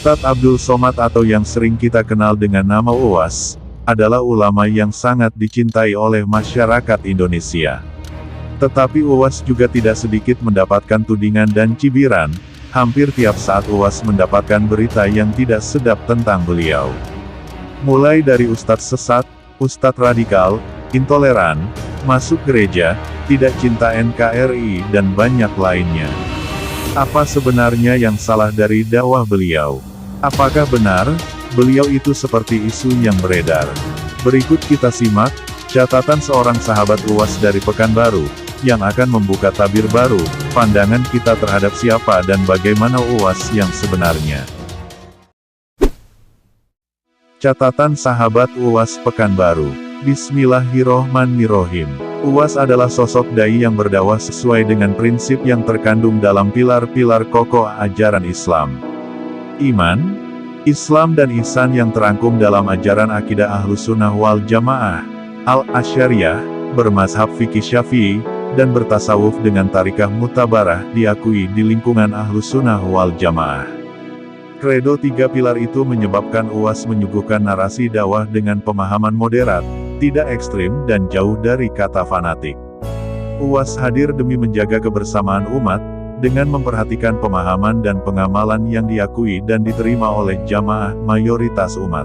Ustadz Abdul Somad atau yang sering kita kenal dengan nama Uwas, adalah ulama yang sangat dicintai oleh masyarakat Indonesia. Tetapi Uwas juga tidak sedikit mendapatkan tudingan dan cibiran, hampir tiap saat Uwas mendapatkan berita yang tidak sedap tentang beliau. Mulai dari ustadz sesat, ustadz radikal, intoleran, masuk gereja, tidak cinta NKRI dan banyak lainnya. Apa sebenarnya yang salah dari dakwah beliau? Apakah benar, beliau itu seperti isu yang beredar? Berikut kita simak, catatan seorang sahabat Uwas dari Pekanbaru, yang akan membuka tabir baru, pandangan kita terhadap siapa dan bagaimana Uwas yang sebenarnya. Catatan sahabat Uwas Pekanbaru. Bismillahirrohmanirrohim. Uwas adalah sosok dai yang berdakwah sesuai dengan prinsip yang terkandung dalam pilar-pilar kokoh ajaran Islam. Iman, Islam dan ihsan yang terangkum dalam ajaran akidah Ahlussunnah wal Jamaah, Al-Asy'ariyah, bermazhab fikih Syafi'i, dan bertasawuf dengan tarikah mutabarah diakui di lingkungan Ahlussunnah wal Jamaah. Kredo tiga pilar itu menyebabkan Uwas menyuguhkan narasi dakwah dengan pemahaman moderat, tidak ekstrim dan jauh dari kata fanatik. Uwas hadir demi menjaga kebersamaan umat, dengan memperhatikan pemahaman dan pengamalan yang diakui dan diterima oleh jamaah mayoritas umat.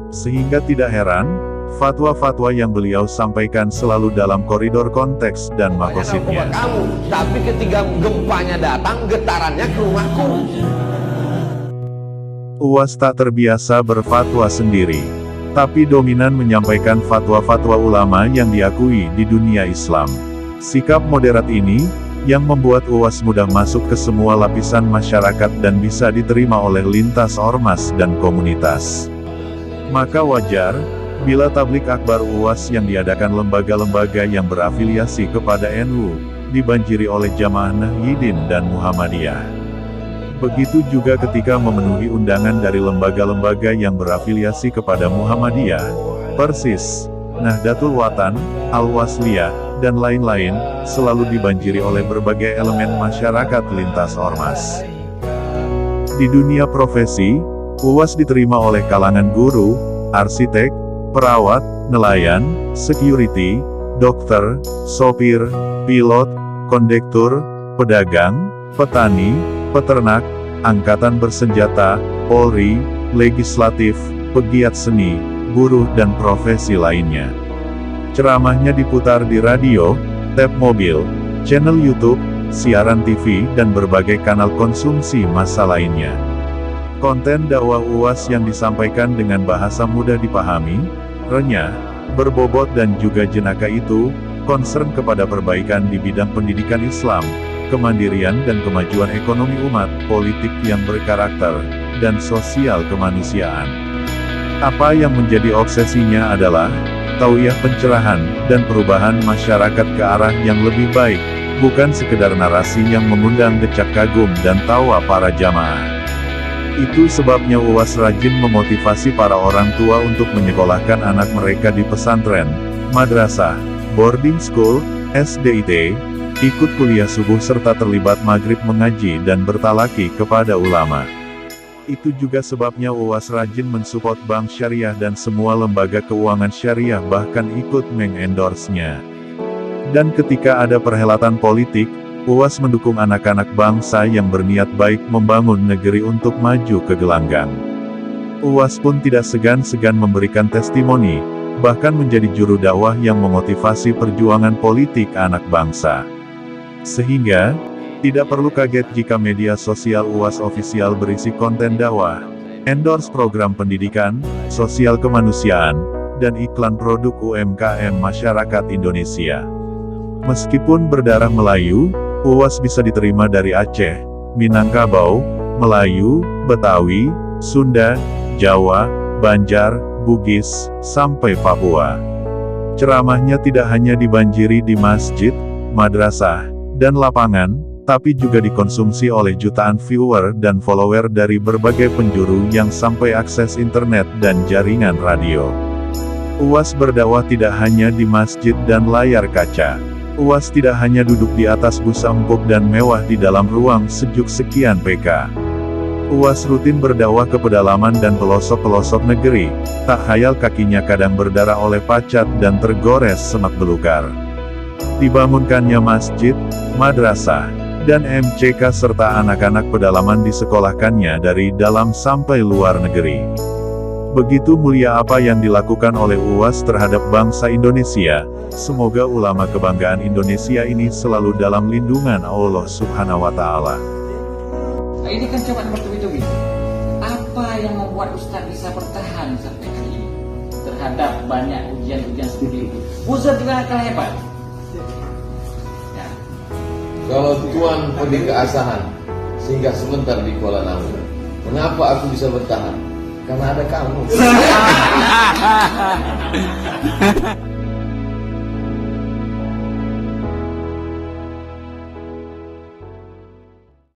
Sehingga tidak heran, fatwa-fatwa yang beliau sampaikan selalu dalam koridor konteks dan makosidnya. Tapi ketika gempanya datang, getarannya ke rumahku. Uwas tak terbiasa berfatwa sendiri, tapi dominan menyampaikan fatwa-fatwa ulama yang diakui di dunia Islam. Sikap moderat ini, yang membuat Uwas mudah masuk ke semua lapisan masyarakat dan bisa diterima oleh lintas ormas dan komunitas. Maka wajar, bila tablik akbar Uwas yang diadakan lembaga-lembaga yang berafiliasi kepada NU, dibanjiri oleh Jamaah Nahdlatul dan Muhammadiyah. Begitu juga ketika memenuhi undangan dari lembaga-lembaga yang berafiliasi kepada Muhammadiyah, Persis, Nahdlatul Watan, Al-Wasliyah, dan lain-lain, selalu dibanjiri oleh berbagai elemen masyarakat lintas ormas. Di dunia profesi, Uwas diterima oleh kalangan guru, arsitek, perawat, nelayan, security, dokter, sopir, pilot, kondektur, pedagang, petani, peternak, angkatan bersenjata, Polri, legislatif, pegiat seni, buruh dan profesi lainnya. Ceramahnya diputar di radio, tap mobil, channel YouTube, siaran TV dan berbagai kanal konsumsi massa lainnya. Konten dakwah Uwas yang disampaikan dengan bahasa mudah dipahami, renyah, berbobot dan juga jenaka itu, concern kepada perbaikan di bidang pendidikan Islam, kemandirian dan kemajuan ekonomi umat, politik yang berkarakter, dan sosial kemanusiaan. Apa yang menjadi obsesinya adalah tauiyah pencerahan dan perubahan masyarakat ke arah yang lebih baik, bukan sekedar narasi yang mengundang decak kagum dan tawa para jamaah. Itu sebabnya Uwas rajin memotivasi para orang tua untuk menyekolahkan anak mereka di pesantren, madrasah, boarding school, SDIT, ikut kuliah subuh serta terlibat maghrib mengaji dan bertalaki kepada ulama. Itu juga sebabnya Uwas rajin mensupport Bank Syariah dan semua lembaga keuangan syariah bahkan ikut mengendorse-nya. Dan ketika ada perhelatan politik, Uwas mendukung anak-anak bangsa yang berniat baik membangun negeri untuk maju ke gelanggang. Uwas pun tidak segan-segan memberikan testimoni, bahkan menjadi juru dakwah yang memotivasi perjuangan politik anak bangsa. Sehingga, tidak perlu kaget jika media sosial Uwas ofisial berisi konten dakwah, endorse program pendidikan, sosial kemanusiaan, dan iklan produk UMKM masyarakat Indonesia. Meskipun berdarah Melayu, Uwas bisa diterima dari Aceh, Minangkabau, Melayu, Betawi, Sunda, Jawa, Banjar, Bugis, sampai Papua. Ceramahnya tidak hanya dibanjiri di masjid, madrasah, dan lapangan, tapi juga dikonsumsi oleh jutaan viewer dan follower dari berbagai penjuru yang sampai akses internet dan jaringan radio. Uwas berdakwah tidak hanya di masjid dan layar kaca. Uwas tidak hanya duduk di atas bus empuk dan mewah di dalam ruang sejuk sekian PK. Uwas rutin berdakwah ke pedalaman dan pelosok-pelosok negeri, tak hayal kakinya kadang berdarah oleh pacat dan tergores semak belukar. Dibangunkannya masjid, madrasah, dan MCK serta anak-anak pedalaman disekolahkannya dari dalam sampai luar negeri. Begitu mulia apa yang dilakukan oleh Uwas terhadap bangsa Indonesia. Semoga ulama kebanggaan Indonesia ini selalu dalam lindungan Allah Subhanahu wa Ta'ala. Ini kan cuma bertubi-tubi. Apa yang membuat Ustaz bisa bertahan sampai kali ini terhadap banyak ujian-ujian seperti itu? Ustaz juga kalah hebat. Ya. Kalau Tuhan beri keasahan sehingga sebentar di Kuala Namu, mengapa aku bisa bertahan? Karena ada kamu.